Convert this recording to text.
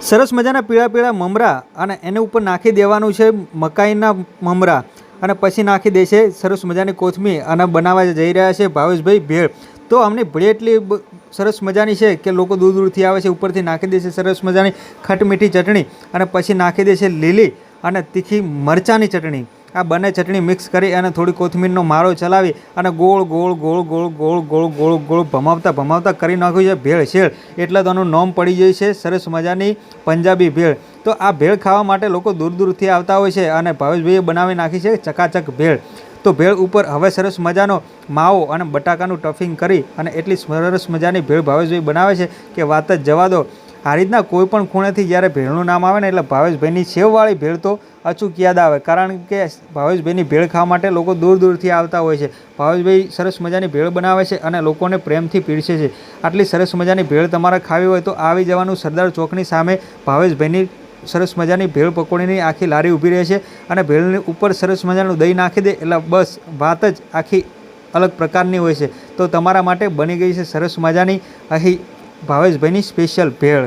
સરસ મજાના પીળા પીળા મમરા અને એની ઉપર નાખી દેવાનું છે મકાઈના મમરા અને પછી નાખી દે છે સરસ મજાની કોથમીર અને બનાવવા જઈ રહ્યા છે ભાવેશભાઈ ભેળ। તો આમની ભેળ એટલી સરસ મજાની છે કે લોકો દૂર દૂરથી આવે છે। ઉપરથી નાખી દે છે સરસ મજાની ખટમીઠી ચટણી અને પછી નાખી દે છે લીલી અને તીખી મરચાંની ચટણી। આ બંને ચટણી મિક્સ કરી અને થોડી કોથમીરનો માળો ચલાવી અને ગોળ ગોળ ગોળ ગોળ ગોળ ગોળ ગોળ ગોળ ભમાવતા ભમાવતા કરી નાખ્યું છે ભેળસેળ। એટલે તો આનું નામ પડી જાય છે સરસ મજાની પંજાબી ભેળ। તો આ ભેળ ખાવા માટે લોકો દૂર દૂરથી આવતા હોય છે અને ભાવેશભાઈએ બનાવી નાખી છે ચકાચક ભેળ। તો ભેળ ઉપર હવે સરસ મજાનો માવો અને બટાકાનું ટફિંગ કરી અને એટલી સરસ મજાની ભેળ ભાવેશભાઈ બનાવે છે કે વાત જ જવા દો। આ રીતના કોઈ પણ ખૂણેથી જ્યારે ભેળનું નામ આવે ને એટલે ભાવેશભાઈની સેવવાળી ભેળ તો અચૂક યાદ આવે, કારણ કે ભાવેશભાઈની ભેળ ખાવા માટે લોકો દૂર દૂરથી આવતા હોય છે। ભાવેશભાઈ સરસ મજાની ભેળ બનાવે છે અને લોકોને પ્રેમથી પીરસે છે। આટલી સરસ મજાની ભેળ તમારે ખાવી હોય તો આવી જવાનું સરદાર ચોકની સામે ભાવેશભાઈની સરસ મજાની ભેળ પકોડીની આખી લારી ઊભી રહે છે અને ભેળની ઉપર સરસ મજાનું દહીં નાખી દે એટલે બસ વાત જ આખી અલગ પ્રકારની હોય છે। તો તમારા માટે બની ગઈ છે સરસ મજાની અહીં ભાવેશભાઈની સ્પેશિયલ ભેળ।